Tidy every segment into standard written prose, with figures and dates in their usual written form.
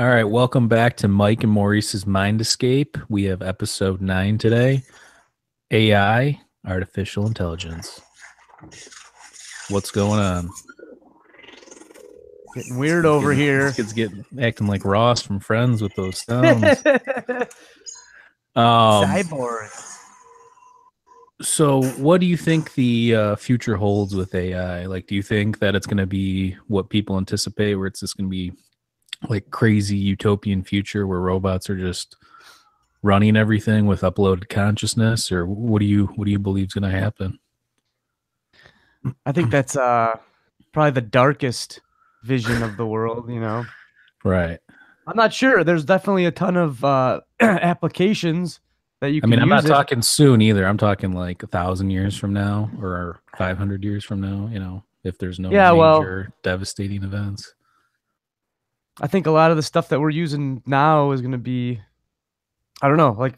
All right, welcome back to Mike and Maurice's Mind Escape. We have episode 9 today. AI, artificial intelligence. What's going on? Getting weird over This here. kid's getting acting like Ross from Friends with those sounds. Um, Cyborg. so what do you think the future holds with AI? Like, do you think that it's going to be what people anticipate, where it's just going to be like crazy utopian future where robots are just running everything with uploaded consciousness, or what do you believe is going to happen? I think that's probably the darkest vision of the world. Right. I'm not sure. There's definitely a ton of applications that you I mean, can I'm not use it. talking soon either. I'm talking like 1,000 years from now or 500 years from now, if there's no Yeah, well, major devastating events. I think a lot of the stuff that we're using now is going to be, I don't know, like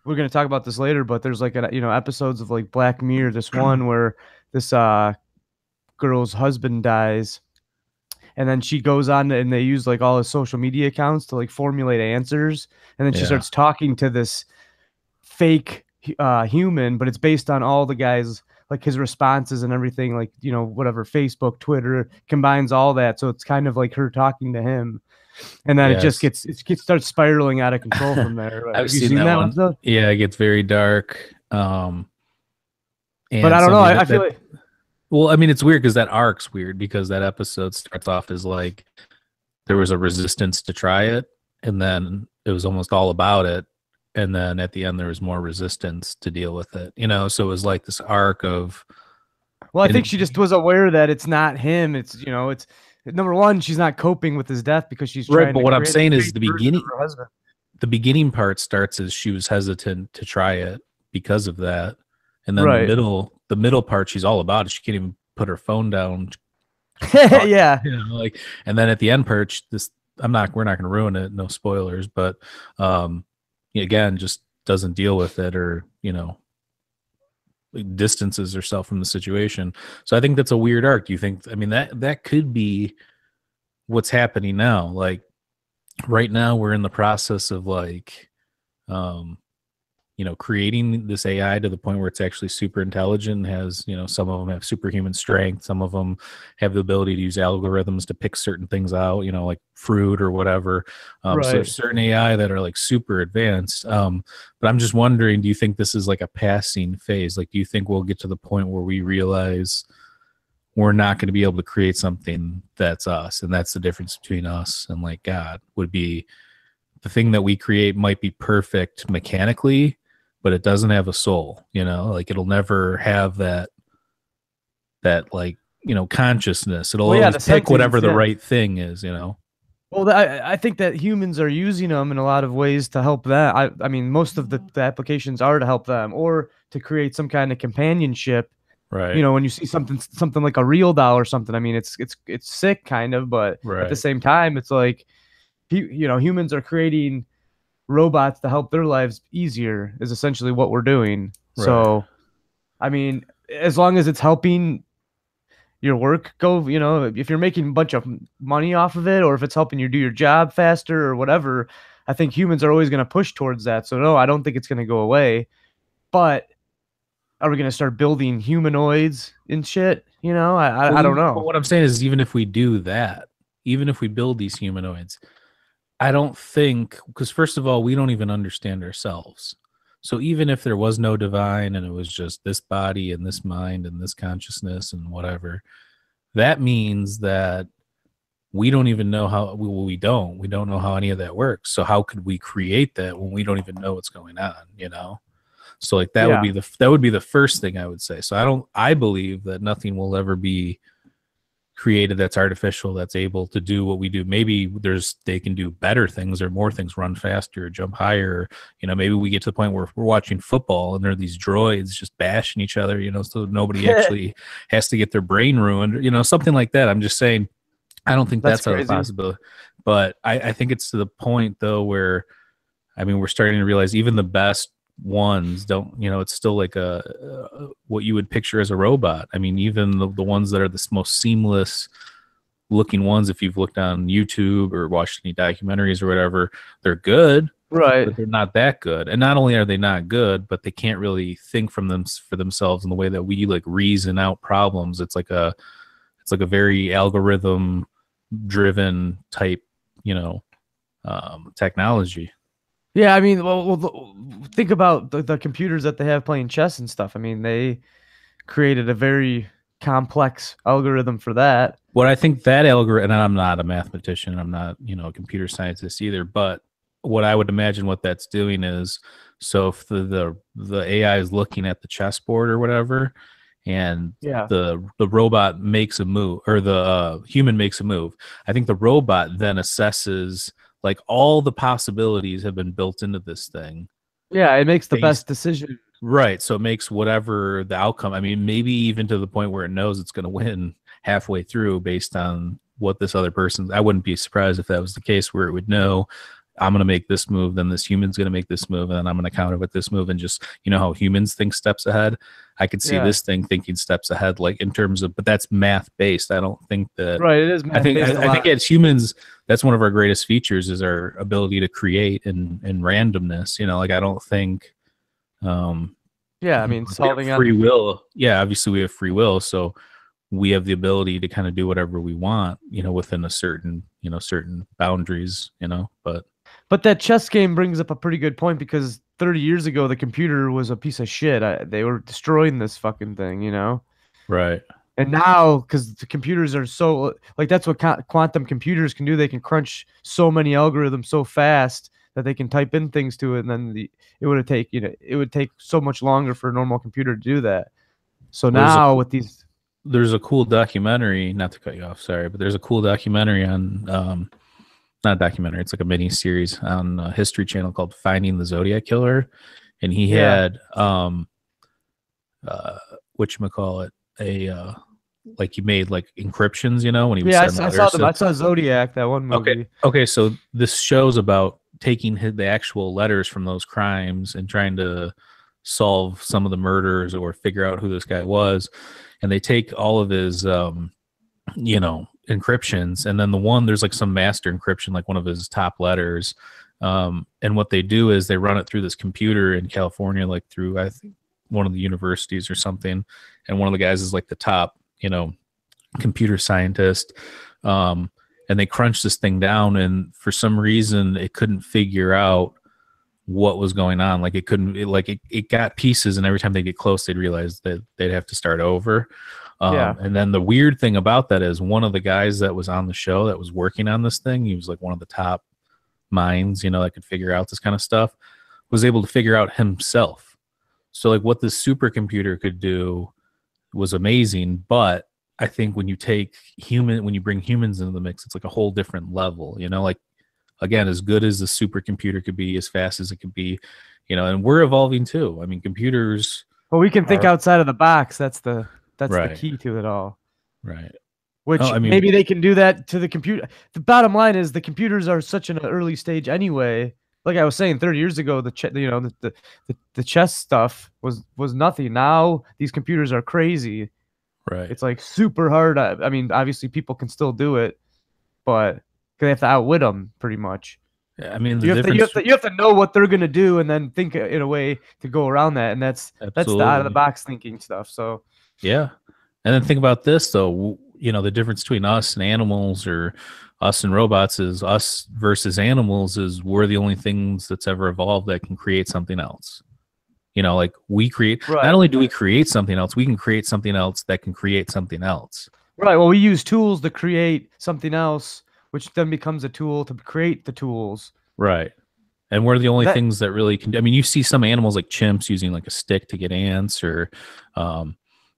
we're going to talk about this later, but there's like episodes of like Black Mirror, this one where this girl's husband dies, and then she goes on and they use like all his social media accounts to like formulate answers, and then she Yeah. starts talking to this fake human, but it's based on all the guys, like his responses and everything, like whatever, Facebook, Twitter, combines all that, so it's kind of like her talking to him, and then it just Yes. starts spiraling out of control from there. I've Have you seen seen that that one. episode? Yeah, it gets very dark. But And I don't know, something I that, feel that like, well, I mean, it's weird because that arc's weird because that episode starts off as like there was a resistance to try it, and then it was almost all about it. And then at the end, there was more resistance to deal with it. So it was like this arc of, well, I and think she just was aware that it's not him. It's number one, she's not coping with his death because she's right. trying But to what I'm create a saying is fake version of her husband. the beginning part starts as she was hesitant to try it because of that. And then the Right. middle part, she's all about it. She can't even put her phone down. She's talking, Yeah. like, and then at the end part, we're not going to ruin it. No spoilers, but, again, just doesn't deal with it or, like distances herself from the situation. So I think that's a weird arc. You think, I mean, that could be what's happening now. Like right now we're in the process of like, um, creating this AI to the point where it's actually super intelligent, has, some of them have superhuman strength. Some of them have the ability to use algorithms to pick certain things out, like fruit or whatever. So Right. there's certain AI that are like super advanced. But I'm just wondering, do you think this is like a passing phase? Like, do you think we'll get to the point where we realize we're not going to be able to create something that's us? And that's the difference between us and like God would be the thing that we create might be perfect mechanically, but it doesn't have a soul, like it'll never have that like, consciousness. It'll Well, yeah, always the pick whatever sentience. the Yeah. right thing is. Well, I think that humans are using them in a lot of ways to help them. I mean, most of the applications are to help them or to create some kind of companionship. Right. When you see something like a real doll or something, I mean, it's sick kind of, but at the Right. same time, it's like, humans are creating robots to help their lives easier is essentially what we're doing. Right. So, I mean, as long as it's helping your work go, if you're making a bunch of money off of it, or if it's helping you do your job faster or whatever, I think humans are always going to push towards that. So no, I don't think it's going to go away. But are we going to start building humanoids and shit? I don't But know. what I'm saying is, even if we do that, even if we build these humanoids, I don't think, because first of all, we don't even understand ourselves. So even if there was no divine and it was just this body and this mind and this consciousness and whatever, that means that we don't even know how we don't know how any of that works. So how could we create that when we don't even know what's going on? So like Yeah. that would be the first thing I would say. So I believe that nothing will ever be created that's artificial, that's able to do what we do. Maybe they can do better things or more things, run faster, jump higher. Maybe we get to the point where we're watching football and there are these droids just bashing each other, so nobody actually has to get their brain ruined, something like that. I'm just saying, I don't think That's that's out of the crazy. possibility. But I think it's to the point though where, I mean, we're starting to realize even the best ones don't, it's still like what you would picture as a robot. I mean, even the ones that are the most seamless, looking ones. If you've looked on YouTube or watched any documentaries or whatever, they're good, Right. but they're not that good. And not only are they not good, but they can't really think from them for themselves in the way that we like reason out problems. It's like a very algorithm driven type, you know, technology. Yeah, I mean, think about the computers that they have playing chess and stuff. I mean, they created a very complex algorithm for that. What I think that algorithm, and I'm not a mathematician, I'm not, a computer scientist either, but what I would imagine what that's doing is, so if the AI is looking at the chessboard or whatever, and Yeah. the robot makes a move, or the human makes a move, I think the robot then assesses like all the possibilities have been built into this thing. Yeah, it makes the Based best decision. Right. So it makes whatever the outcome, I mean, maybe even to the point where it knows it's going to win halfway through based on what this other person, I wouldn't be surprised if that was the case where it would know I'm going to make this move, then this human's going to make this move, and then I'm going to counter with this move. And just, how humans think steps ahead. I could see Yeah. this thing thinking steps ahead, like in terms of, but that's math based. I don't think that, Right, it is I math think, based a I think lot. as humans, that's one of our greatest features is our ability to create and randomness. Like I don't think, um, Yeah, I mean, we have solving free on will. Yeah, obviously we have free will, so we have the ability to kind of do whatever we want, within a certain, certain boundaries, but But that chess game brings up a pretty good point because 30 years ago the computer was a piece of shit. They were destroying this fucking thing, you know? right. And now, because the computers are so like that's what quantum computers can do. They can crunch so many algorithms so fast that they can type in things to it, and then it would take it would take so much longer for a normal computer to do that. So Well, now with these, there's a cool documentary, not to cut you off, sorry, but there's a cool documentary on not a documentary, it's like a mini series on History Channel called Finding the Zodiac Killer, and he yeah, had uh whatchamacallit, a like he made like encryptions, when he would yeah, send I saw letters them. I saw Zodiac, that one Okay. movie. Okay. So this show's about taking the actual letters from those crimes and trying to solve some of the murders or figure out who this guy was. And they take all of his, encryptions. And then there's like some master encryption, like one of his top letters. And what they do is they run it through this computer in California, like through, I think, one of the universities or something. And one of the guys is like the top, computer scientist. Um, and they crunched this thing down, and for some reason it couldn't figure out what was going on. Like it couldn't, it got pieces, and every time they get close, they'd realize that they'd have to start over. Yeah, And then the weird thing about that is one of the guys that was on the show that was working on this thing, he was like one of the top minds, that could figure out this kind of stuff, was able to figure out himself. So like what this supercomputer could do was amazing, but I think when you bring humans into the mix, it's like a whole different level, like again, as good as the supercomputer could be, as fast as it could be, and we're evolving too. I mean, computers but we can think are outside of the box. That's the right, key to it all. right. Oh, Which I mean, maybe they can do that to the computer. The bottom line is the computers are such an early stage anyway. Like I was saying, 30 years ago, the chess stuff was nothing. Now these computers are crazy. right. It's like super hard. I mean, obviously people can still do it, but they have to outwit them pretty much. Yeah, I mean, the You have to you have difference, to you have to know what they're gonna do and then think in a way to go around that. And that's the out of the absolutely, box thinking stuff. So yeah. And then think about this though, the difference between us and animals, or us and robots, is us versus animals is we're the only things that's ever evolved that can create something else. Like we create, not right. only do we create something else, we can create something else that can create something else. Right. Well, we use tools to create something else, which then becomes a tool to create the tools. Right. And we're the only That things that really can. I mean, you see some animals like chimps using like a stick to get ants, or, um,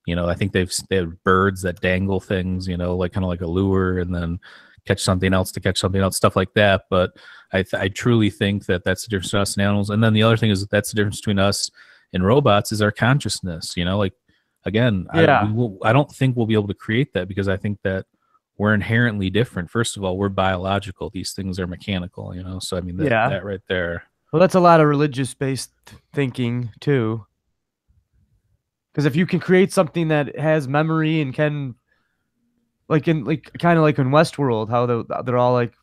I think they have birds that dangle things, like kind of like a lure, and then catch something else to catch something else, stuff like that. But I truly think that that's the difference between us and animals. And then the other thing is that's the difference between us and robots is our consciousness. Like again, yeah. I don't think we'll be able to create that, because I think that we're inherently different. First of all, we're biological. These things are mechanical, So I mean Yeah. that right there. Well, that's a lot of religious based thinking too. Because if you can create something that has memory and can like in like kind of like in Westworld, how they're all like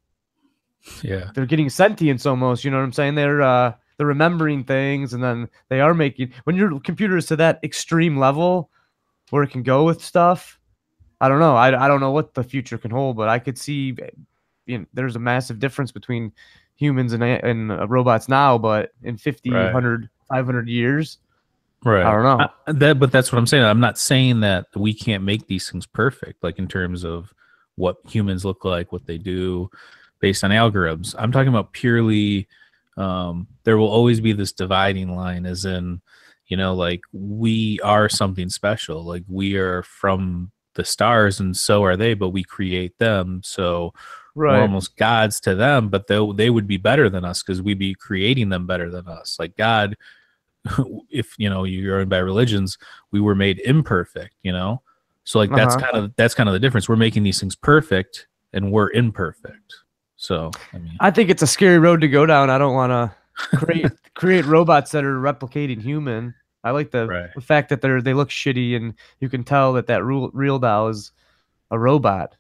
Yeah. they're getting sentience almost. You know what I'm saying? They're remembering things, and then they are making when your computer is to that extreme level where it can go with stuff. I don't know. I don't know what the future can hold, but I could see, there's a massive difference between humans and robots now, but in 50, Right. 100, 500 years, I Right. don't know. But that's what I'm saying. I'm not saying that we can't make these things perfect, like in terms of what humans look like, what they do based on algorithms. I'm talking about purely, there will always be this dividing line, as in, like we are something special. Like we are from the stars and so are they, but we create them. So we're Right. almost gods to them, but they would be better than us because we'd be creating them better than us. Like God, if you're in by religions, we were made imperfect, so like that's Uh-huh. kind of the difference. We're making these things perfect and we're imperfect. So I mean, I think it's a scary road to go down. I don't want to create robots that are replicating human. I like right. the fact that they look shitty and you can tell that real doll is a robot.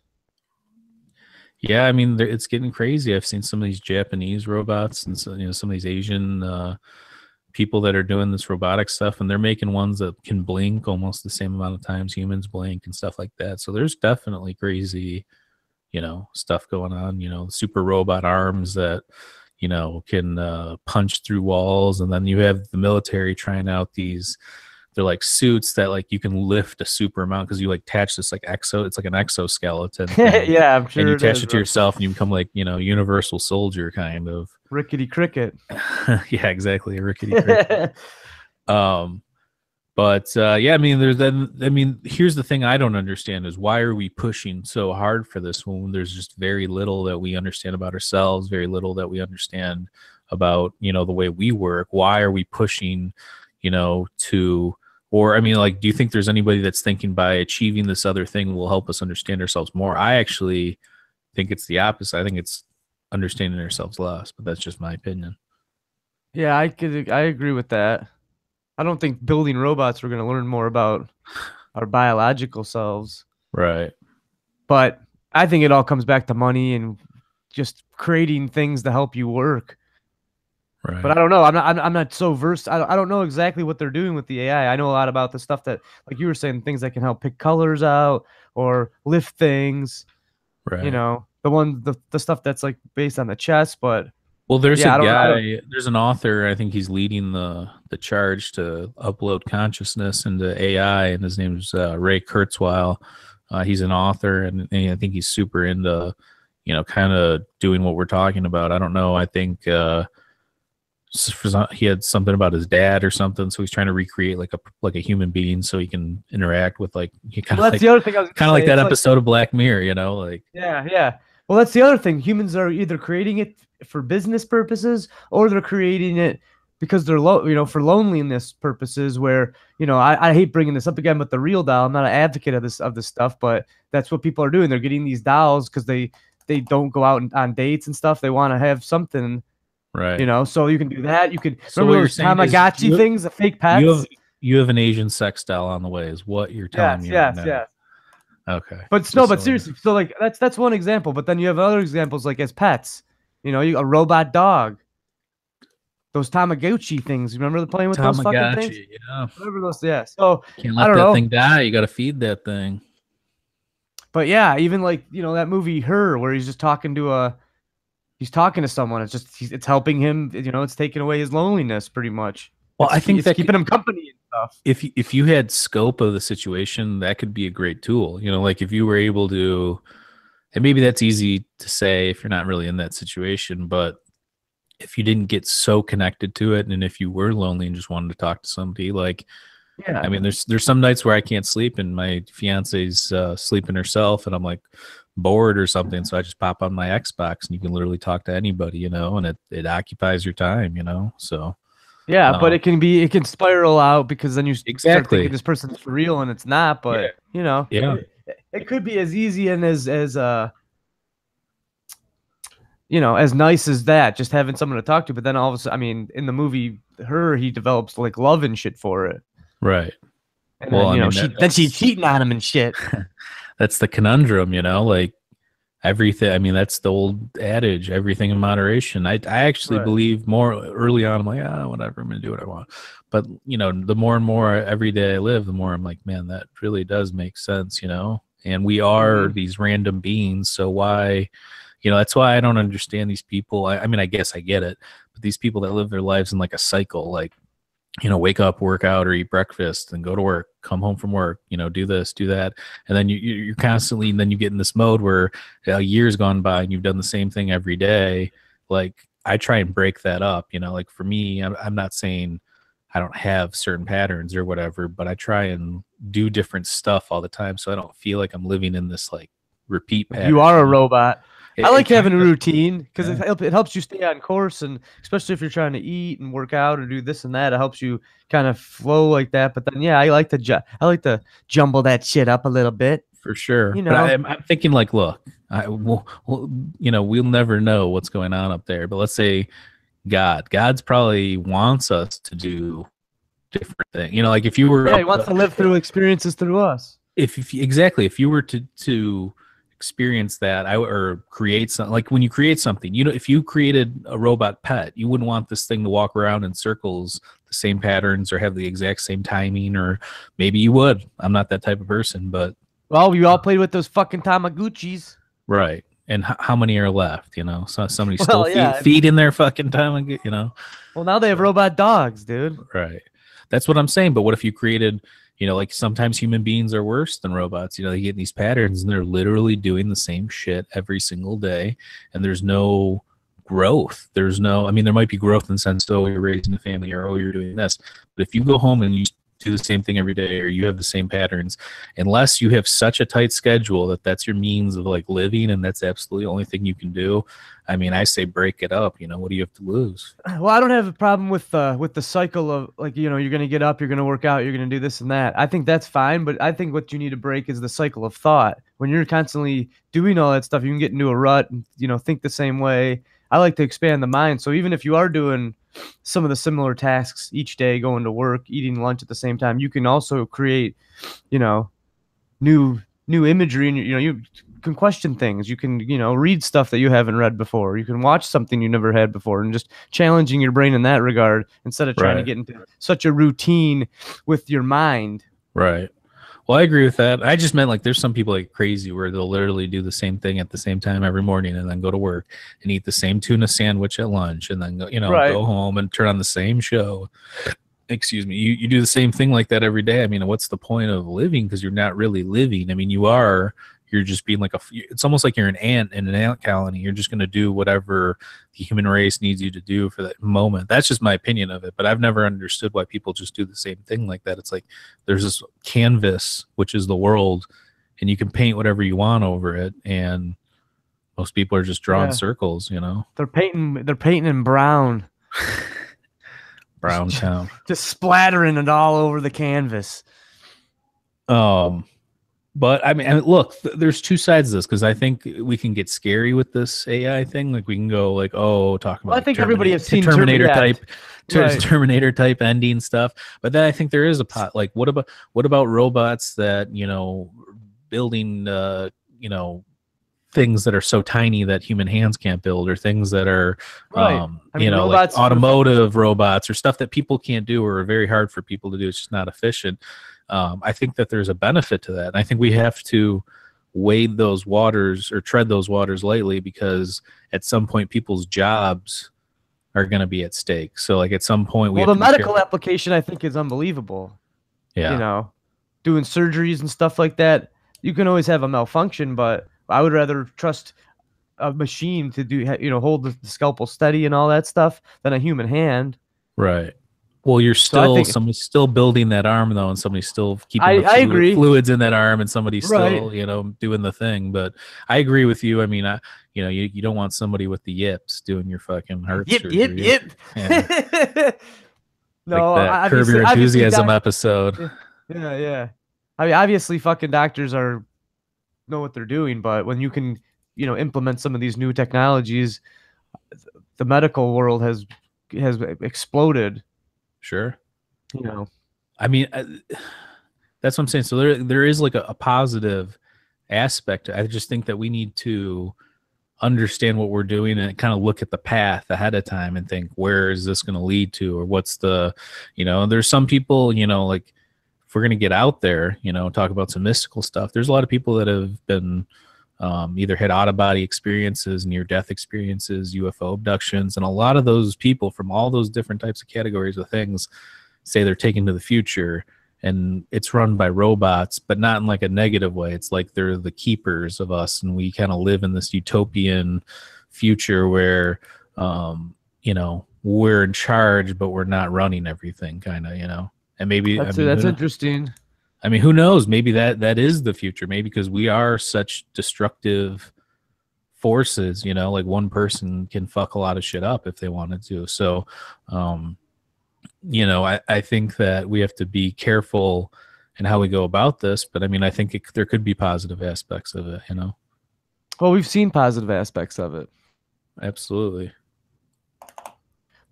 Yeah, I mean it's getting crazy. I've seen some of these Japanese robots and so, some of these Asian people that are doing this robotic stuff, and they're making ones that can blink almost the same amount of times humans blink and stuff like that. So there's definitely crazy stuff going on, super robot arms that, can punch through walls. And then you have the military trying out these, they're like suits that like you can lift a super amount because you like attach this like it's like an exoskeleton thing. Yeah, I'm And you sure it attach is. it to yourself and you become like, universal soldier kind of. Rickety cricket. Yeah, exactly. A rickety cricket. Um, but yeah, I mean, here's the thing I don't understand is why are we pushing so hard for this when there's just very little that we understand about ourselves, very little that we understand about, the way we work. Why are we pushing, to, or I mean, like, do you think there's anybody that's thinking by achieving this other thing will help us understand ourselves more? I actually think it's the opposite. I think it's understanding ourselves less, but that's just my opinion. Yeah, I agree with that. I don't think building robots we're going to learn more about our biological selves, Right. but I think it all comes back to money and just creating things to help you work. But I Right. don't know. I'm not so versed. I don't know exactly what they're doing with the AI. I know a lot about the stuff that, like you were saying, things that can help pick colors out or lift things. Right. The stuff that's like based on the chest. But Well, there's a yeah, I don't. guy, there's an author, I think he's leading the charge to upload consciousness into AI, and his name is Ray Kurzweil. He's an author, and I think he's super into, kind of doing what we're talking about. I don't know. I think he had something about his dad or something, so he's trying to recreate like a human being so he can interact with like he Well, that's the other thing I was kind gonna of like say. that It's like episode of Black Mirror, like yeah, yeah. Well, that's the other thing. Humans are either creating it for business purposes or they're creating it because they're for loneliness purposes. Where I hate bringing this up again, but the real doll. I'm not an advocate of this stuff, but that's what people are doing. They're getting these dolls because they don't go out on dates and stuff. They want to have something, right. So you can do that. You can So what remember you're those saying is Tamagotchi things, the fake you have pets. you have an Asian sex doll on the way, is what you're telling Yes, me right yes, now. yes. Okay. But no, Just but so seriously, so like that's one example. But then you have other examples like as pets. A robot dog, those Tamagotchi things. Remember playing with those fucking things? Tamagotchi, yeah. Whatever those, yeah. So Can't I let don't that know, thing die. You got to feed that thing. but yeah, even like that movie Her, where he's talking to someone. It's just it's helping him. It's taking away his loneliness pretty much. Well, I think It's that keeping him company and stuff. if you had scope of the situation, that could be a great tool. Like if you were able to, and maybe that's easy to say if you're not really in that situation, but if you didn't get so connected to it, and if you were lonely and just wanted to talk to somebody, like I Yeah, mean, there's some nights where I can't sleep, and my fiance's sleeping herself, and I'm like bored or something, so I just pop on my Xbox, and you can literally talk to anybody, and it occupies your time, So yeah, but um, it can spiral out because then you start thinking exactly, this person's for real and it's not. yeah, But yeah, it could be as easy and as as nice as that, just having someone to talk to. But then all of a sudden, I mean, in the movie, he develops like love and shit for it, right. and Well, then I mean she's cheating on him and shit. that's the conundrum, you know, like everything. I mean, that's the old adage, everything in moderation. I actually Right. believe more early on. I'm like, ah, whatever, I'm gonna do what I want. But you know, the more and more every day I live, the more I'm like, man, that really does make sense, you know. And we are Hmm. these random beings, so why, you know, that's why I don't understand these people. I mean, I guess I get it, but these people that live their lives in like a cycle, like, you know, wake up, work out, or eat breakfast, and go to work, come home from work, you know, do this, do that, and then you're constantly, and then you get in this mode where a year's gone by and you've done the same thing every day. Like, I try and break that up, you know. Like for me, I'm not saying I don't have certain patterns or whatever, but I try and do different stuff all the time so I don't feel like I'm living in this like repeat You pattern, are you a know. robot. I It like having kind a of, routine because yeah, it helps you stay on course, and especially if you're trying to eat and work out or do this and that, it helps you kind of flow like that. But then, yeah, I like to jumble that shit up a little bit, for sure. you But know. I'm thinking like, look, we'll, you know, we'll never know what's going on up there. But let's say God's probably wants us to do different things. You know, like if you were Yeah, he up, wants to live through experiences through us. if exactly, if you were to experience that, or create something, like when you create something, you know, if you created a robot pet, you wouldn't want this thing to walk around in circles, the same patterns, or have the exact same timing, or maybe you would. I'm not that type of person, but Well, we all played with those fucking Tamagotchis. right. And how many are left? You know, so somebody still Well, yeah. feeding their fucking time. You know, Well, now they have so robot dogs, dude. right. That's what I'm saying. But what if you created, you know, like sometimes human beings are worse than robots. You know, they get in these patterns and they're literally doing the same shit every single day, and there's no growth. There's no, I mean, there might be growth in the sense, oh, you're raising a family, or oh, you're doing this. But if you go home and you do the same thing every day, or you have the same patterns, unless you have such a tight schedule that that's your means of like living, and that's absolutely the only thing you can do. I mean, I say break it up. You know, what do you have to lose? Well, I don't have a problem with the cycle of, like, you're gonna get up, you're gonna work out, you're gonna do this and that. I think that's fine, but I think what you need to break is the cycle of thought. When you're constantly doing all that stuff, you can get into a rut and think the same way. I like to expand the mind. So even if you are doing some of the similar tasks each day, going to work, eating lunch at the same time, you can also create, you know, new new imagery, and you can question things. You can read stuff that you haven't read before. You can watch something you never had before, and just challenging your brain in that regard instead of trying to Right. get into such a routine with your mind. Right. Well, I agree with that. I just meant like there's some people like crazy where they'll literally do the same thing at the same time every morning and then go to work and eat the same tuna sandwich at lunch and then go, you know, Right. go home and turn on the same show. Excuse me. You do the same thing like that every day. I mean, what's the point of living? Because you're not really living. I mean, you're just being like it's almost like you're an ant in an ant colony. You're just going to do whatever the human race needs you to do for that moment. That's just my opinion of it. But I've never understood why people just do the same thing like that. It's like there's this canvas, which is the world, and you can paint whatever you want over it. And most people are just drawing Yeah. circles, you know, They're painting in brown, brown just town. just splattering it all over the canvas. Um, But I mean, and look, there's two sides of this because I think we can get scary with this AI thing. Like we can go like, oh, talk Well, about I like think everybody has seen Terminator Yeah, type, right. Terminator type ending stuff. But then I think there is a pot. Like, what about robots that building things that are so tiny that human hands can't build, or things that are Right. I mean, like robots for automotive robots or stuff that people can't do or are very hard for people to do. It's just not efficient. I think that there's a benefit to that, and I think we have to wade those waters or tread those waters lightly, because at some point people's jobs are going to be at stake. So like at some point we Well, have the to be medical careful. application, I think, is unbelievable. You Yeah, know, doing surgeries and stuff like that. You can always have a malfunction, but I would rather trust a machine to hold the scalpel steady and all that stuff than a human hand. right. Well, So I think somebody's still building that arm though, and somebody's still keeping the I agree. fluids in that arm, and somebody's Right. still doing the thing. But I agree with you. I mean, you don't want somebody with the yips doing your fucking heart Yip, yip, surgery. yip. Yeah, like No, that Curb Your obviously, Enthusiasm episode. yeah, yeah. I mean, obviously, fucking doctors know what they're doing, but when you can, implement some of these new technologies, the medical world has exploded. Sure. You know. I mean, that's what I'm saying. So there is like a positive aspect. I just think that we need to understand what we're doing and kind of look at the path ahead of time and think, where is this going to lead to, or what's the, there's some people, like if we're going to get out there, talk about some mystical stuff, there's a lot of people that have been either had out of body experiences, near death experiences, UFO abductions, and a lot of those people from all those different types of categories of things say they're taken to the future, and it's run by robots, but not in like a negative way. It's like they're the keepers of us, and we kind of live in this utopian future where we're in charge, but we're not running everything, kind of, and maybe that's interesting. I mean, who knows? Maybe that is the future. Maybe because we are such destructive forces, like one person can fuck a lot of shit up if they wanted to. So, I think that we have to be careful in how we go about this. But I mean, I think there could be positive aspects of it, Well, we've seen positive aspects of it. Absolutely.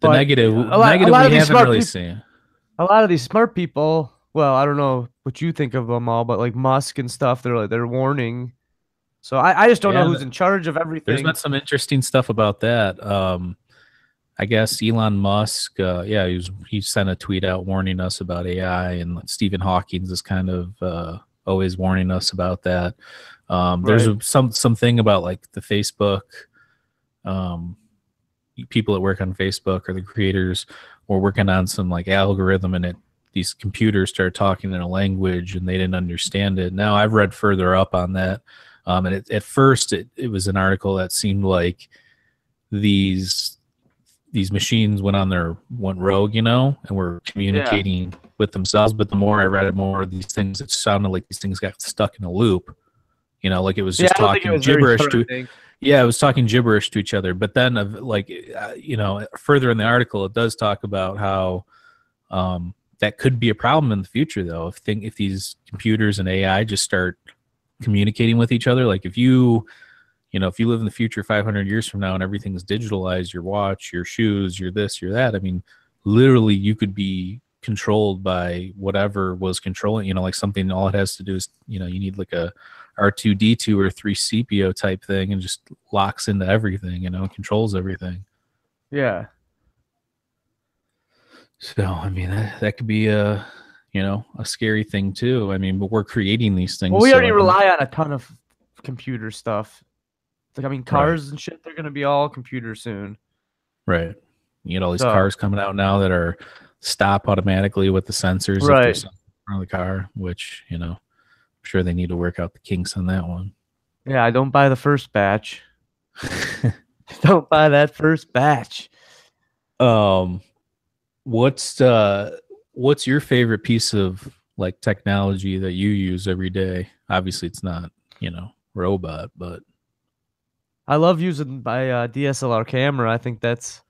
The But negative a lot we haven't really seen. A lot of these smart people, well, I don't know what you think of them all, but like Musk and stuff, they're warning. So I just don't know who's in charge of everything. There's been some interesting stuff about that. I guess Elon Musk, he sent a tweet out warning us about AI, and Stephen Hawking is kind of always warning us about that. There's something about like the Facebook, people that work on Facebook or the creators were working on some like algorithm, and these computers started talking in a language and they didn't understand it. Now I've read further up on that. And at first it was an article that seemed like these machines went rogue, and were communicating with themselves. But the more I read it, more of these things, it sounded like these things got stuck in a loop, like it was just talking gibberish it was talking gibberish to each other. But then further in the article, it does talk about how, that could be a problem in the future, though, if these computers and AI just start communicating with each other. Like if you live in the future 500 years from now and everything's digitalized, your watch, your shoes, your this, your that, I mean, literally you could be controlled by whatever was controlling, like something, all it has to do is, you need like a R2D2 or 3CPO type thing and just locks into everything, controls everything. Yeah. So, I mean, that could be a scary thing too. I mean, but we're creating these things. Well, we already rely on a ton of computer stuff. Like, I mean, cars and shit, they're going to be all computer soon. Right. You get all these cars coming out now that are stop automatically with the sensors if there's something in front of the car, which, I'm sure they need to work out the kinks on that one. Yeah, I don't buy the first batch. Don't buy that first batch. What's your favorite piece of like technology that you use every day? Obviously it's not, robot, but I love using my DSLR camera. I think that's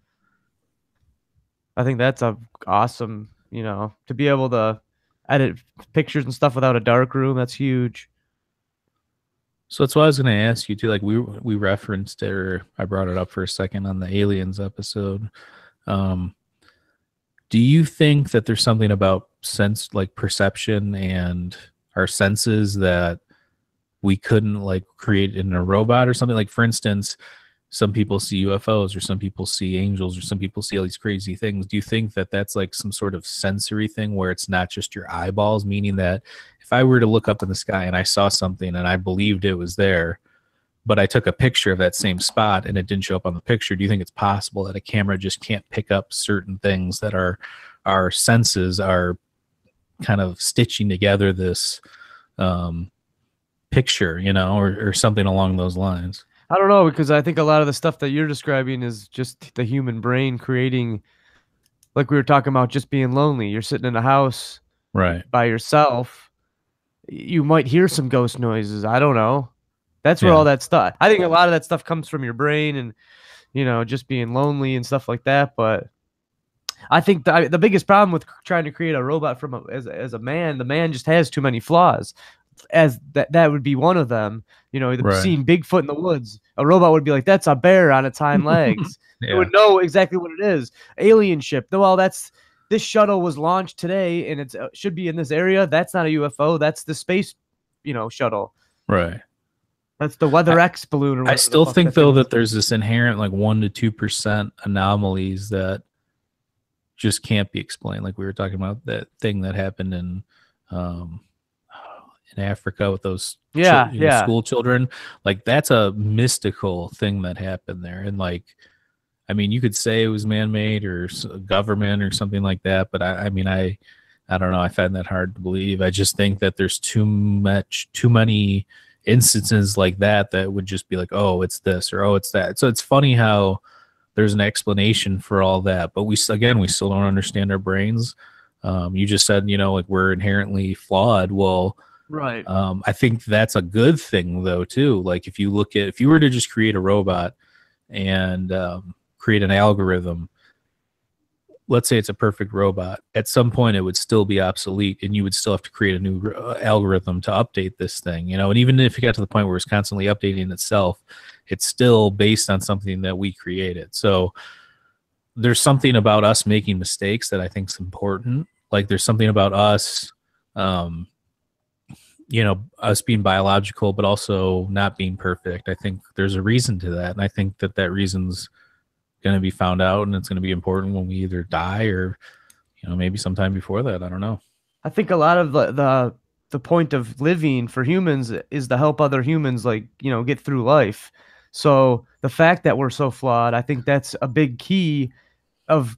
a awesome, to be able to edit pictures and stuff without a dark room. That's huge. So that's what I was going to ask you too. Like we referenced it, or I brought it up for a second on the aliens episode. Do you think that there's something about sense, like perception and our senses, that we couldn't like create in a robot or something? Like, for instance, some people see UFOs, or some people see angels, or some people see all these crazy things. Do you think that that's like some sort of sensory thing where it's not just your eyeballs? Meaning that if I were to look up in the sky and I saw something and I believed it was there, but I took a picture of that same spot and it didn't show up on the picture, do you think it's possible that a camera just can't pick up certain things that our senses are kind of stitching together this picture, or something along those lines? I don't know, because I think a lot of the stuff that you're describing is just the human brain creating, like we were talking about, just being lonely. You're sitting in a house by yourself. You might hear some ghost noises. I don't know. That's where all that stuff, I think a lot of that stuff comes from your brain and, just being lonely and stuff like that. But I think the biggest problem with trying to create a robot as a man, the man just has too many flaws. As that would be one of them. Seeing Bigfoot in the woods, a robot would be like, that's a bear on its hind legs. It would know exactly what it is. Alien ship. Well, this shuttle was launched today and it should be in this area. That's not a UFO. That's the space, shuttle. Right. That's the Weather X balloon or I whatever the still fuck think that thing though is. that there's this inherent like 1 to 2% anomalies that just can't be explained. Like we were talking about that thing that happened um, in Africa with those Yeah, yeah. school children. Like that's a mystical thing that happened there, and like I mean, you could say it was man-made or government or something like that, but I mean, I don't know. I find that hard to believe. I just think that there's too many instances like that that would just be like, oh, it's this or oh, it's that. So it's funny how there's an explanation for all that, but we still don't understand our brains. You just said, like we're inherently flawed. Well, Right. I think that's a good thing though too. Like if you were to just create a robot and create an algorithm, let's say it's a perfect robot, at some point it would still be obsolete and you would still have to create a new algorithm to update this thing, and even if it got to the point where it's constantly updating itself, it's still based on something that we created. So there's something about us making mistakes that I think is important. Like there's something about us, um, us being biological, but also not being perfect. I think there's a reason to that. And I think that that reason's going to be found out, and it's going to be important when we either die or, maybe sometime before that. I don't know. I think a lot of the point of living for humans is to help other humans, like, get through life. So the fact that we're so flawed, I think that's a big key of,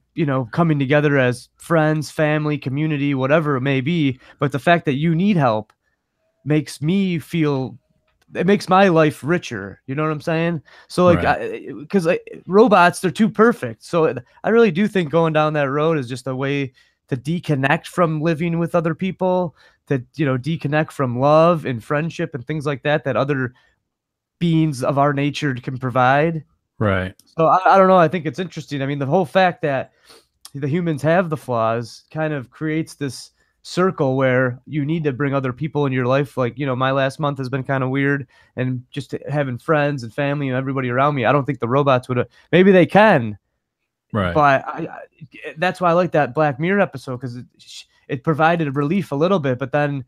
coming together as friends, family, community, whatever it may be. But the fact that you need help makes me feel, it makes my life richer. You know what I'm saying? So like, Right. because robots, they're too perfect. So I really do think going down that road is just a way to deconnect from living with other people, to deconnect from love and friendship and things like that that other beings of our nature can provide. Right. So I don't know. I think it's interesting. I mean, the whole fact that the humans have the flaws kind of creates this circle where you need to bring other people in your life. Like, my last month has been kind of weird, and just having friends and family and everybody around me. I don't think the robots would have, maybe they can, Right. but that's why I like that Black Mirror episode, because it provided a relief a little bit, but then,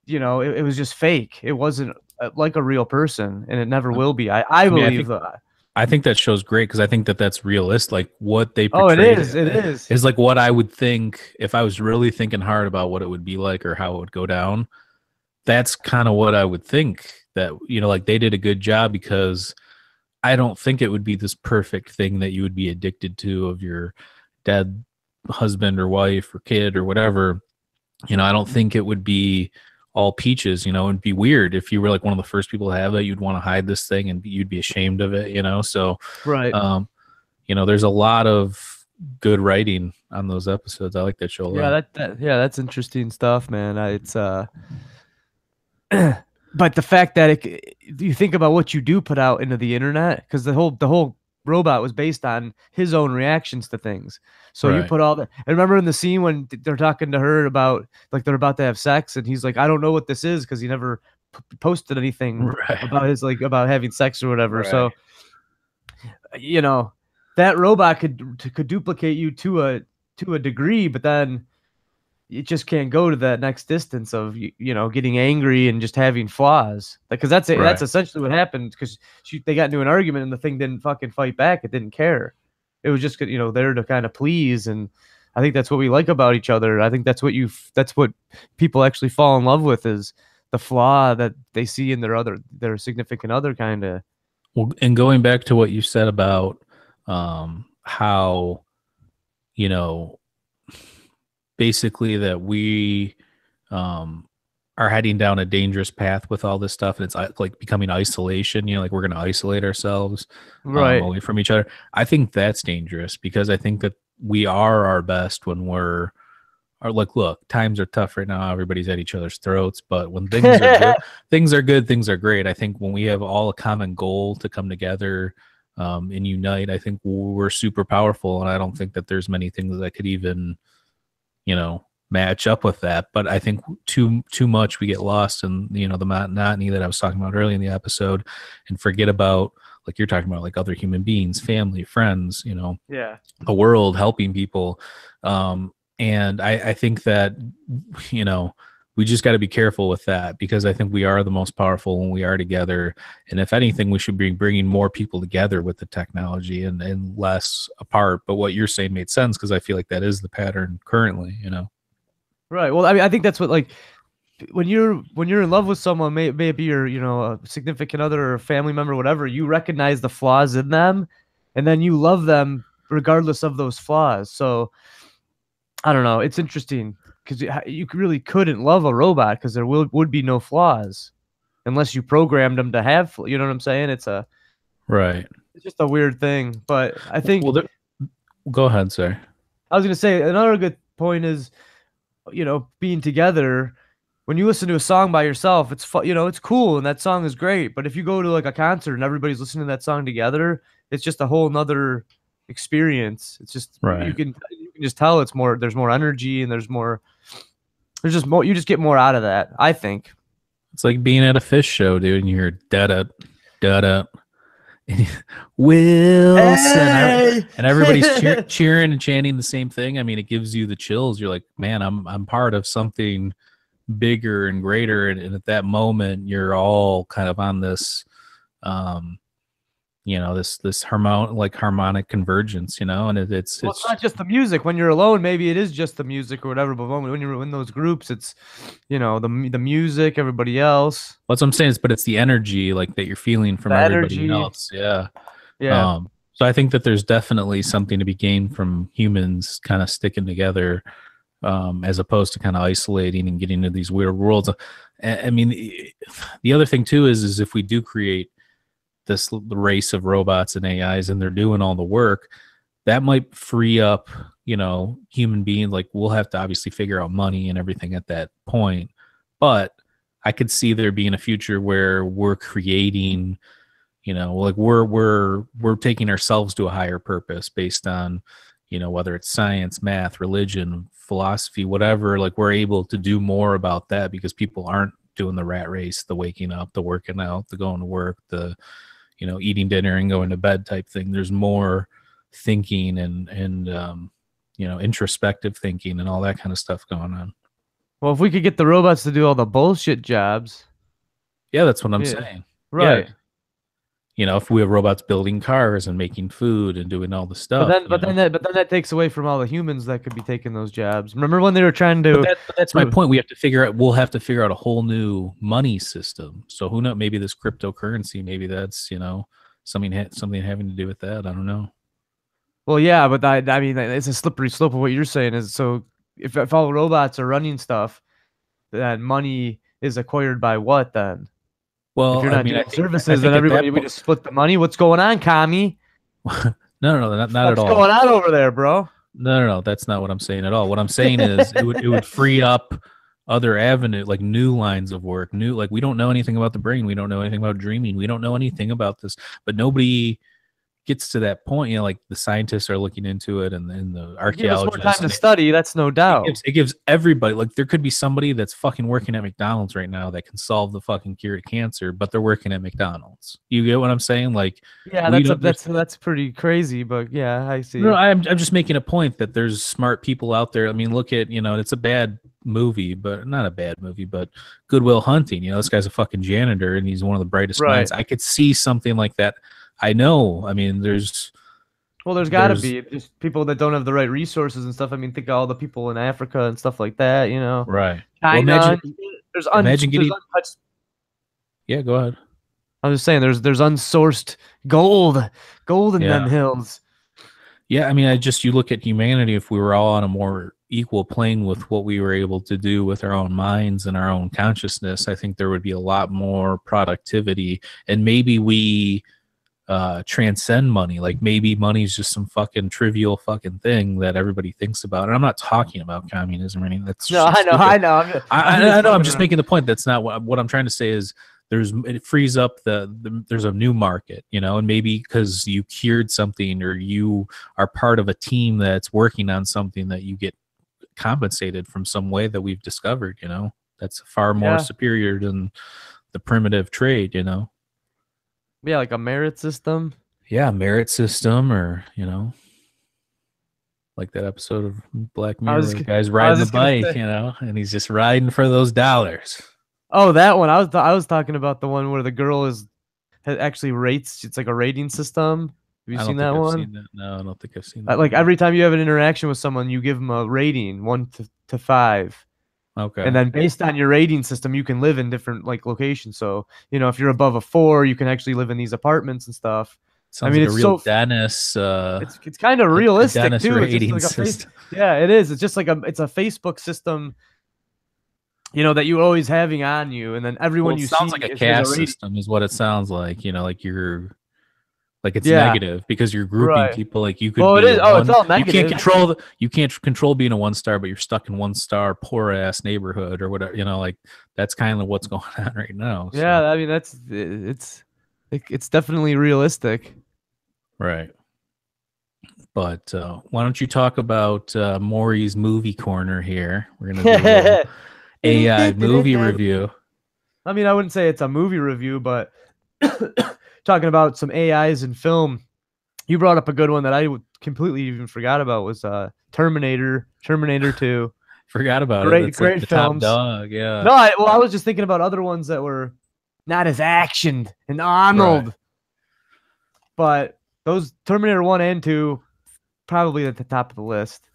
it was just fake. It wasn't like a real person, and it never will be. I I mean, believe. I think that show's great because I think that that's realistic. Like what they Oh, it portrayed is. It is. is like what I would think if I was really thinking hard about what it would be like or how it would go down. That's kind of what I would think, that, like they did a good job, because I don't think it would be this perfect thing that you would be addicted to of your dead husband or wife or kid or whatever. I don't think it would be all peaches. It'd be weird if you were like one of the first people to have it. You'd want to hide this thing and you'd be ashamed of it. So, Right. um, there's a lot of good writing on those episodes. I like that show a Yeah, lot. yeah, that's interesting stuff, man. It's but the fact that you think about what you do put out into the internet, because the whole robot was based on his own reactions to things. So you Right. put all the, I remember in the scene when they're talking to her about, like, they're about to have sex, and he's like, I don't know what this is, because he never posted anything Right. about his, like, about having sex or whatever. Right. So you know that robot could duplicate you to a degree, but then it just can't go to that next distance of getting angry and just having flaws. Because that's Right. essentially what happened. Because they got into an argument and the thing didn't fucking fight back. It didn't care. It was just there to kind of please. And I think that's what we like about each other. I think that's what people actually fall in love with, is the flaw that they see in their significant other, kind of. Well, and going back to what you said about how, you know, basically that we um, are heading down a dangerous path with all this stuff, and it's like becoming isolation. Like we're going to isolate ourselves Right. away from each other. I think that's dangerous, because I think that we are our best when are like, look, times are tough right now. Everybody's at each other's throats, but when things are good, things are good, things are great. I think when we have all a common goal to come together and unite, I think we're super powerful. And I don't think that there's many things that could even, match up with that. But I think too much we get lost in, the monotony that I was talking about earlier in the episode, and forget about, like you're talking about, like other human beings, family, friends, Yeah. the world, helping people. And I think that, you know, we just got to be careful with that because I think we are the most powerful when we are together. And if anything, we should be bringing more people together with the technology and less apart. But what you're saying made sense because I feel like that is the pattern currently, you know? Right. Well, I mean, I think that's what like when you're in love with someone, may it be your a significant other or a family member, whatever, you recognize the flaws in them, and then you love them regardless of those flaws. So I don't know. It's interesting because you really couldn't love a robot because there would be no flaws unless you programmed them to have. You know what I'm saying? Right. It's just a weird thing. But I think Well, go ahead, sir. I was gonna say another good point is being together. When you listen to a song by yourself, it's fun, it's cool and that song is great. But if you go to like a concert and everybody's listening to that song together, it's just a whole nother experience. It's just Right. you can just tell there's more energy and there's just more, you just get more out of that, I think. It's like being at a fish show, dude, and you're da da, Wilson, Hey! and everybody's cheering and chanting the same thing. I mean, it gives you the chills. You're like, man, I'm part of something bigger and greater, and at that moment, you're all kind of on this, um, this harmonic convergence, and Well, it's not just the music. When you're alone, maybe it is just the music or whatever. But when you're in those groups, it's the music, everybody else, what I'm saying is, but it's the energy like that you're feeling from the everybody energy. else. Yeah. Yeah. So I think that there's definitely something to be gained from humans kind of sticking together, as opposed to kind of isolating and getting into these weird worlds. I mean, the other thing too is if we do create this race of robots and AIs and they're doing all the work, that might free up, human beings. Like we'll have to obviously figure out money and everything at that point, but I could see there being a future where we're creating, like we're taking ourselves to a higher purpose based on, whether it's science, math, religion, philosophy, whatever. Like we're able to do more about that because people aren't doing the rat race, the waking up, the working out, the going to work, the eating dinner and going to bed type thing. There's more thinking and introspective thinking and all that kind of stuff going on. Well, if we could get the robots to do all the bullshit jobs, Yeah, that's what I'm yeah, saying. Yeah, right. if we have robots building cars and making food and doing all the But stuff, then, but then that, but then that takes away from all the humans that could be taking those jobs. Remember when they were trying to? But that's my point. We'll have to figure out a whole new money system. So who knows? Maybe this cryptocurrency, maybe that's something having to do with that. I don't know. Well, yeah, but I mean, it's a slippery slope of what you're saying. Is so if all robots are running stuff, then money is acquired by what then? If Well, you're I not mean, doing I services, then think at everybody that we point, just split the money. What's going on, commie? no, not at What's all. going on over there, bro? No, that's not what I'm saying at all. What I'm saying is it would free up other avenue, like new lines of work, like we don't know anything about the brain, we don't know anything about dreaming, we don't know anything about this, but nobody gets to that point. Like the scientists are looking into it and the It'd give us more time archaeologists, to and study. That's no doubt. it gives everybody, like there could be somebody that's fucking working at McDonald's right now that can solve the fucking cure to cancer, but they're working at McDonald's. You get what I'm saying? Like Yeah, we don't that's pretty crazy, but yeah, I no, see. I'm just making a point that there's smart people out there. I mean, look at, it's a bad movie, but not a bad movie, but Goodwill Hunting. This guy's a fucking janitor and he's one of the brightest Right. minds. I could see something like that. I know. I mean, Well, there's got to there's be just people that don't have the right resources and stuff. I mean, think of all the people in Africa and stuff like that. right. Well, China. There's imagine getting, untouched. yeah, go ahead. I was just saying, there's unsourced gold in them Yeah. hills. Yeah. I mean, you look at humanity, if we were all on a more equal plane with what we were able to do with our own minds and our own consciousness, I think there would be a lot more productivity and maybe we transcend money. Like maybe money is just some fucking trivial fucking thing that everybody thinks about. And I'm not talking about communism or anything. That's No, just I know, stupid. I know. I know. I'm just making the point. That's not what I'm trying to say is it frees up there's a new market, and maybe because you cured something or you are part of a team that's working on something that you get compensated from some way that we've discovered, that's far more Yeah, superior than the primitive trade. yeah, like a merit system. Yeah, merit system or. like that episode of Black I Mirror was where the guy's I riding was the just gonna bike, say. and he's just riding for those dollars. Oh, that one. I was talking about the one where the girl is actually rates. It's like a rating system. Have you I seen don't think that I've one? seen that. No, I don't think I've seen that Like one yet. every time you have an interaction with someone, you give them a rating, to five. And Okay. then based on your rating system, you can live in different like locations. So, if you're above a 4, you can actually live in these apartments and stuff. I Sounds mean, like a it's real so Dennis, it's kind of a realistic Dennis too. It's just rating like a face. system. Yeah, it is. It's just like it's a Facebook system, that you're always having on you, and then Well, everyone it you sounds see like a has a caste rating. system, is what it sounds like. Like you're like it's Yeah, negative because you're grouping right. people. Like you could Well, it be is. a Oh, it's one. all You can't negative. control you can't control being a 1 star, but you're stuck in 1 star poor ass neighborhood or whatever. Like that's kind of what's going on right now. Yeah, So I mean it's definitely realistic. right. But why don't you talk about Maury's movie corner here? We're gonna do a little AI movie review. I mean, I wouldn't say it's a movie review, but talking about some AIs in film, you brought up a good one that I completely even forgot about was Terminator 2. Forgot about it. Great, That's like great the top films. dog. Yeah. No, I was just thinking about other ones that were not as actioned and Right. Arnold, but those Terminator 1 and 2 probably at the top of the list.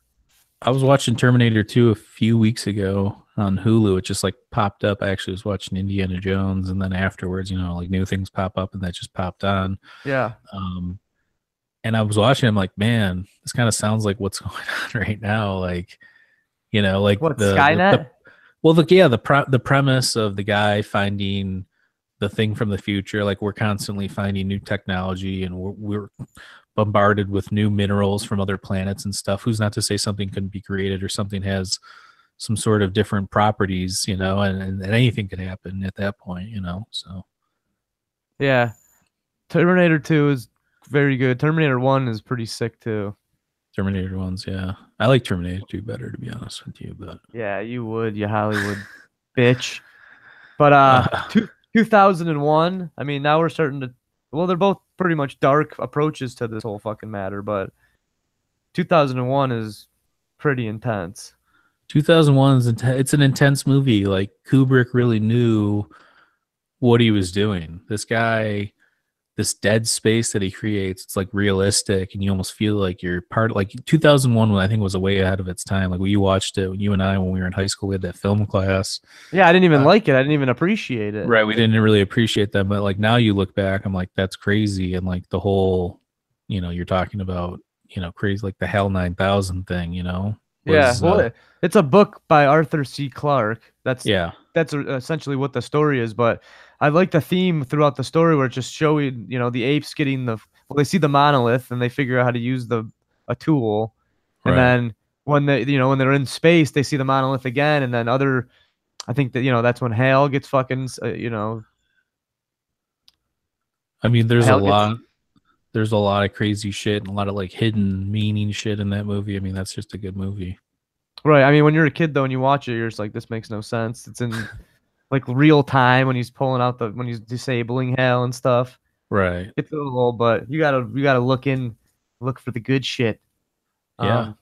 I was watching Terminator 2 a few weeks ago on Hulu. It just like popped up. I actually was watching Indiana Jones, and then afterwards, like new things pop up, and that just popped on. Yeah. Um, and I was watching. I'm like, man, this kind of sounds like what's going on right now. Like, like What, Skynet? well, the premise of the guy finding the thing from the future. Like we're constantly finding new technology, and we're bombarded with new minerals from other planets and stuff. Who's not to say something can be created or something has some sort of different properties, and anything could happen at that point, So Yeah. Terminator 2 is very good. Terminator 1 is pretty sick too. Terminator ones, yeah. I like Terminator 2 better, to be honest with you, but Yeah, you would, you Hollywood bitch. But uh, 2001, I mean, now we're starting to, well, they're both pretty much dark approaches to this whole fucking matter, but 2001 is pretty intense. 2001 is it's an intense movie. Like Kubrick really knew what he was doing. This guy, this dead space that he creates, it's like realistic, and you almost feel like you're part. Like 2001, I think was way ahead of its time. Like we watched it, you and I, when we were in high school, we had that film class. Yeah, I didn't even Uh, like it. I didn't even appreciate it. right, we didn't really appreciate them, but like now you look back, I'm like, that's crazy, and like the whole, you're talking about, crazy, like the Hell 9000 thing, Yeah, was well, it's a book by Arthur C. Clarke. yeah, That's essentially what the story is. But I like the theme throughout the story where it's just showing, the apes getting well, they see the monolith and they figure out how to use a tool, and right. then when when they're in space, they see the monolith again, and then I think that that's when Hal gets fucking, I mean, Hal gets there's a lot of crazy shit and a lot of like hidden meaning shit in that movie. I mean, that's just a good movie. right. I mean, when you're a kid though, and you watch it, you're just like, this makes no sense. It's in like real time when he's pulling out when he's disabling Hal and stuff. Right. It's a little, but you gotta look for the good shit. Yeah. Um,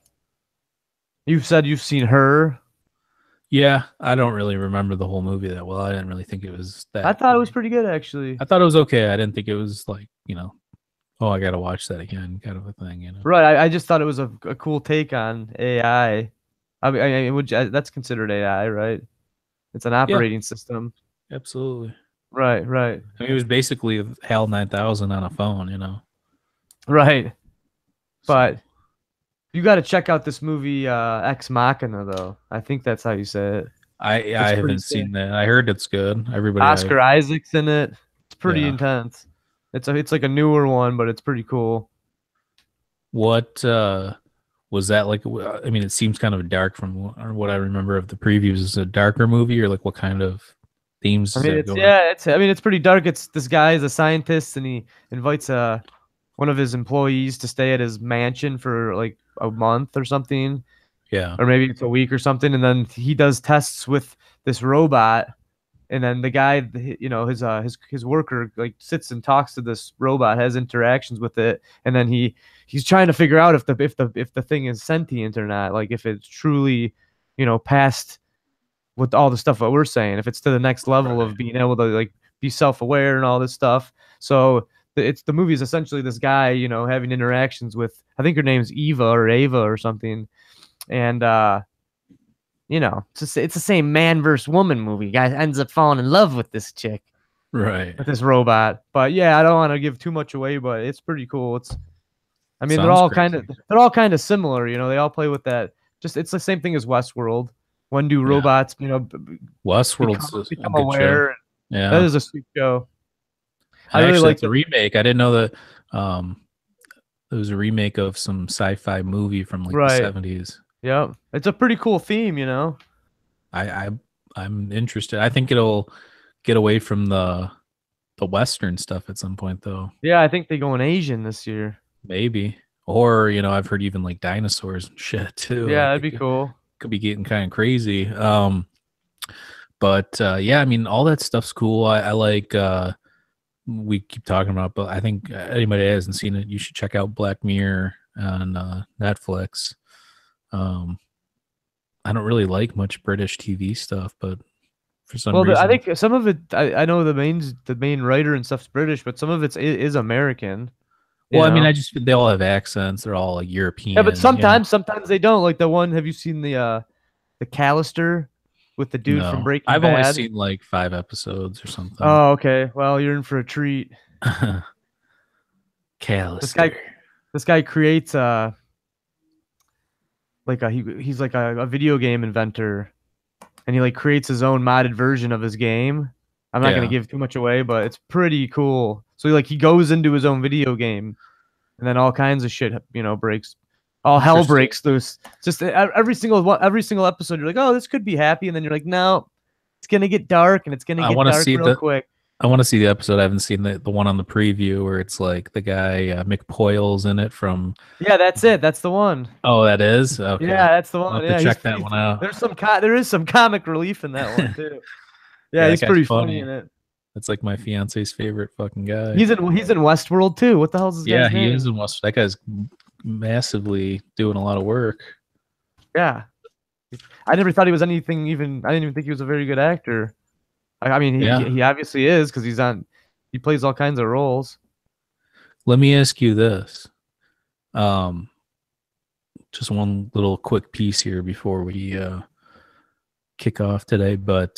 you've said you've seen Her. Yeah. I don't really remember the whole movie that well. I didn't really think it was I that thought it was great. pretty good actually. I thought it was okay. I didn't think it was like, oh, I got to watch that again kind of a thing. Right, I just thought it was a cool take on AI. I mean, that's considered AI, right? It's an Yeah, operating system. absolutely. Right, right, I mean, it was basically HAL 9000 on a phone. right. So But you got to check out this movie, Ex Machina, though. I think that's how you say it. I It's pretty haven't sick. seen that. I heard it's good. Everybody Oscar Isaac's in it. It's pretty yeah. intense. It's like a newer one, but it's pretty cool. What was that like? I mean, it seems kind of dark from what I remember of the previews. Is it a darker movie, or like what kind of themes I does mean, that it's go in? yeah, it's I mean, it's pretty dark. It's this guy is a scientist, and he invites one of his employees to stay at his mansion for like a month or something, Yeah. or maybe it's a week or something, and then he does tests with this robot, and then the guy, his worker like sits and talks to this robot, has interactions with it, and then he's trying to figure out if the thing is sentient or not, like if it's truly, past with all the stuff that we're saying, if it's to the next level Right. of being able to like be self-aware and all this stuff. So the movie is essentially this guy, having interactions with, I think her name's Eva or Ava or something, and it's the same man versus woman movie. Guy ends up falling in love with this chick, Right. with this robot. But yeah, I don't want to give too much away, but it's pretty cool. I mean, they're Sounds all kind of crazy. they're all kind of similar. They all play with that. Just it's the same thing as Westworld. When do Yeah. robots, Westworld's become a become good show. aware? That Yeah. is a sweet show. I And really actually, like it's a the remake. I didn't know that it was a remake of some sci-fi movie from like the right. 70s. Yep. It's a pretty cool theme. I, I I'm interested. I think it'll get away from the Western stuff at some point though. Yeah, I think they go in Asian this year. Maybe. Or, I've heard even like dinosaurs and shit too. Yeah, Like that'd it be cool. could be getting kind of crazy. But yeah, I mean all that stuff's cool. I like we keep talking about, but I think anybody that hasn't seen it, you should check out Black Mirror on Netflix. Um, I don't really like much British TV stuff, but for some Well, I reason, think some of it, I know the main writer and stuff's British, but some of is American. You well, I mean, know. they all have accents. They're all like Yeah, but European, sometimes they don't. Like the one, have you seen the Callister with the dude from No, Breaking I've only Bad? seen like 5 episodes or something. Oh, okay. Well, you're in for a treat. This guy, Callister. this guy creates he's like a video game inventor, and he like creates his own modded version of his game. I'm not gonna Yeah, give too much away, but it's pretty cool. So he goes into his own video game, and then all kinds of shit, breaks. All hell interesting. breaks loose. Just every single episode, you're like, oh, this could be happy, and then you're like, no, it's gonna get dark, and it's gonna I get want to dark see real the quick. I want to see the episode. I haven't seen the one on the preview where it's like the guy Mick Poyle's in it from. Yeah, that's it. That's the one. Oh, that is okay. Yeah, that's the I'll one. have to Yeah, check that one out. there is some comic relief in that one too. Yeah, Yeah, that he's guy's pretty funny in funny. it. That's like my fiance's favorite fucking guy. He's in Westworld too. What the hell's this Yeah, guy's he is name? in West. That guy's massively doing a lot of work. Yeah, I never thought he was anything. I didn't even think he was a very good actor. I mean, he Yeah. he obviously is because he plays all kinds of roles. Let me ask you this. Um, just one little quick piece here before we kick off today. But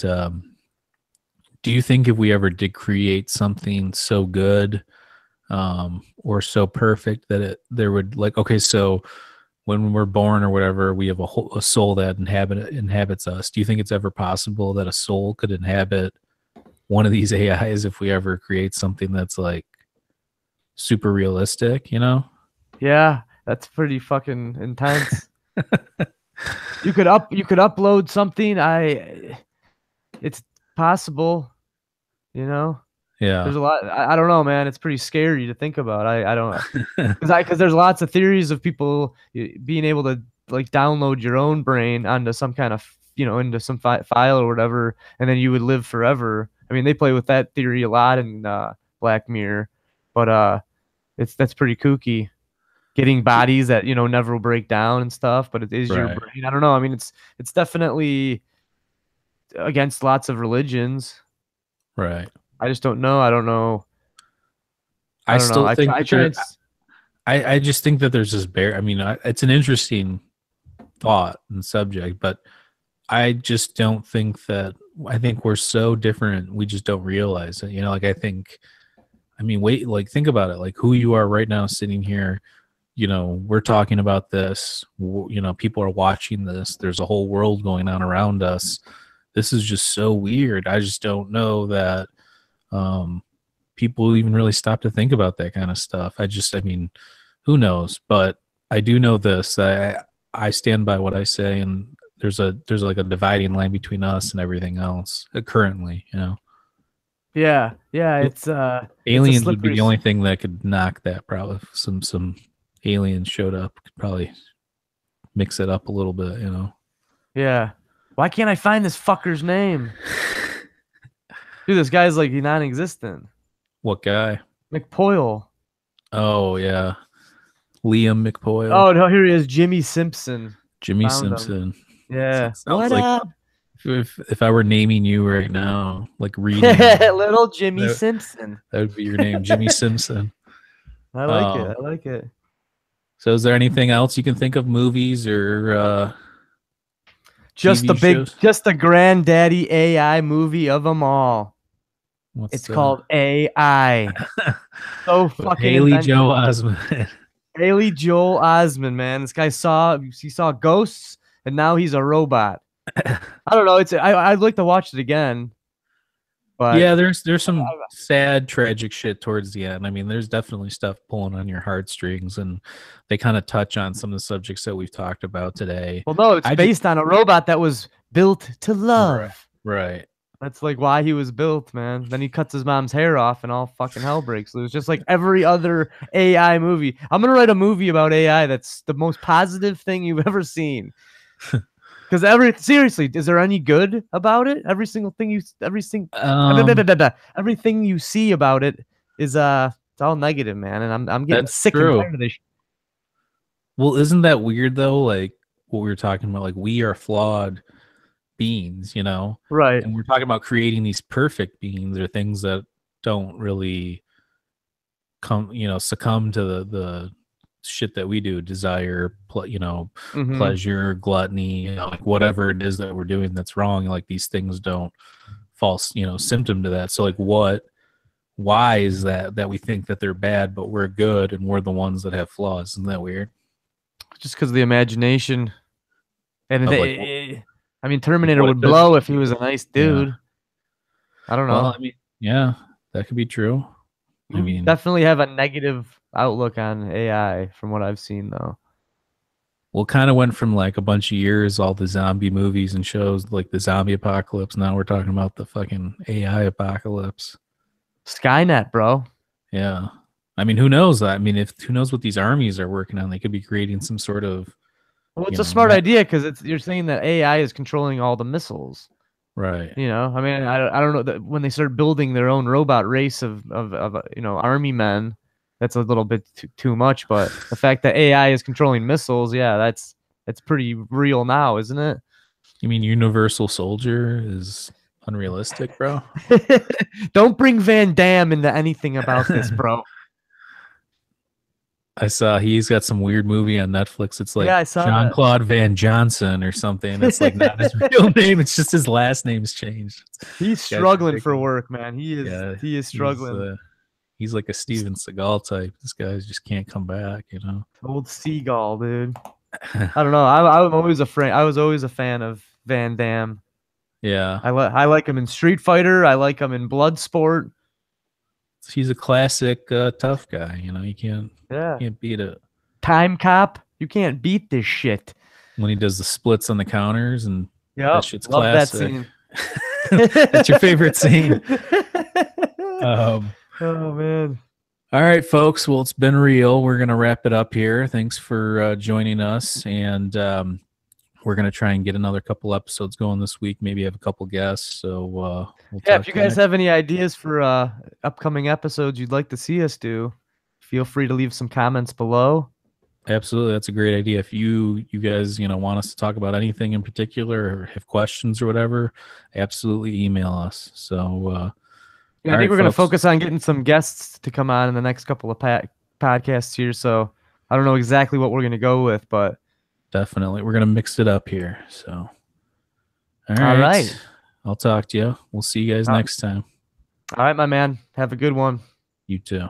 do you think if we ever did create something so good or so perfect that there would like okay, so when we're born or whatever, we have a soul that inhabits us. Do you think it's ever possible that a soul could inhabit one of these AIs if we ever create something that's like super realistic? Yeah, that's pretty fucking intense. You could upload something. It's possible. You know. Yeah. There's a lot. I don't know, man. It's pretty scary to think about. I don't because there's lots of theories of people being able to like download your own brain onto some kind of into some file or whatever, and then you would live forever. I mean, they play with that theory a lot in Black Mirror, but that's pretty kooky. Getting bodies that never will break down and stuff, but it is your Right. brain. I don't know. I mean, it's definitely against lots of religions. Right. I just don't know. I don't know. I I don't know. still think I that try there and I just think that there's this bear. I mean, it's an interesting thought and subject, but I just don't think that. I think we're so different. We just don't realize it. Like I mean, wait, like think about it. Like who you are right now, sitting here. We're talking about this. People are watching this. There's a whole world going on around us. This is just so weird. I just don't know that people even really stop to think about that kind of stuff. I mean, who knows? But I do know this. I stand by what I say, and there's like a dividing line between us and everything else currently. yeah, it's a Aliens would be slippery. the only thing that could knock that. Probably if some aliens showed up, could probably mix it up a little bit. Yeah. Why can't I find this fucker's name? Dude, this guy's like non-existent. What guy? McPoyle. Oh yeah, Liam McPoyle, Oh no, here he is, Jimmy Simpson. Jimmy Found him. Simpson. Yeah. Sounds What like up? if I were naming you right now, like reading, Little Jimmy that Simpson. that would be your name, Jimmy Simpson. I like it. Um, I like it. so is there anything else you can think of, movies or Just the TV big, shows? just the granddaddy AI movie of them all. What's It's called AI. So with fucking Haley Joe inventive. Osment? Haley Joel Osment, man. This guy saw ghosts and now he's a robot. I don't know. I'd like to watch it again, but Yeah, there's some sad, tragic shit towards the end. I mean, there's definitely stuff pulling on your heartstrings, and they kind of touch on some of the subjects that we've talked about today. well, no, it's I just based on a robot that was built to right, love. right. That's like why he was built, man. Then he cuts his mom's hair off and all fucking hell breaks loose. Just like every other AI movie. I'm gonna write a movie about AI that's the most positive thing you've ever seen. Because seriously, is there any good about it? Um, Everything you see about it is it's all negative, man. And I'm getting that's sick and true. tired of this. Well, isn't that weird though? Like what we were talking about, like we are flawed beings, you know, Right. and we're talking about creating these perfect beings or things that don't really succumb to the shit that we do, desire, Mm-hmm. pleasure, gluttony, like whatever it is that we're doing that's wrong, like these things don't false, symptom to that. So like why is that we think that they're bad, but we're good and we're the ones that have flaws? Isn't that weird? Just because of the imagination. And Of like, I mean, Terminator what it would could blow be. if he was a nice Yeah. dude. I don't Well, know. I mean, yeah, that could be true. I You mean, definitely have a negative outlook on AI from what I've seen, though. well, kind of went from like a bunch of years, all the zombie movies and shows, like the zombie apocalypse. Now we're talking about the fucking AI apocalypse. Skynet, bro. Yeah. I mean, who knows? I mean, if who knows what these armies are working on? They could be creating some sort of, Well, it's a smart net. idea because you're saying that AI is controlling all the missiles. Right. You know, I mean, I don't know that when they start building their own robot race of army men, that's a little bit too much. But the fact that AI is controlling missiles, yeah, that's pretty real now, isn't it? You mean Universal Soldier is unrealistic, bro? Don't bring Van Damme into anything about this, bro. I saw he's got some weird movie on Netflix. It's like Yeah, I saw that. Jean-Claude Van Johnson or something. It's like not his real name. It's just his last name's changed. He's Guy's struggling for ridiculous. work, man. He is Yeah, he is he's struggling. uh, he's like a Steven Seagal type. This guy just can't come back. Old Seagull, dude. I don't know. I'm always afraid. I was always a fan of Van Damme. Yeah, I like him in Street Fighter. I like him in Bloodsport. he's a classic tough guy. You Yeah. can't beat it Time Cop. You can't beat this shit. when he does the splits on the counters, and that Yep. shit's Love that classic. scene. That's your favorite scene. Oh man. All right, folks. Well, it's been real. We're gonna wrap it up here. Thanks for joining us, and we're gonna try and get another couple episodes going this week. Maybe have a couple guests. So we'll Yeah, talk if you to you guys next. have any ideas for upcoming episodes you'd like to see us do, feel free to leave some comments below. Absolutely, that's a great idea. If you guys want us to talk about anything in particular or have questions or whatever, absolutely email us. So Yeah, I all think right, we're going to folks. focus on getting some guests to come on in the next couple of podcasts here. So I don't know exactly what we're going to go with, but Definitely, we're gonna mix it up here. So all all right, right. I'll talk to you. We'll see you guys All next time. right, my man. Have a good one. You too.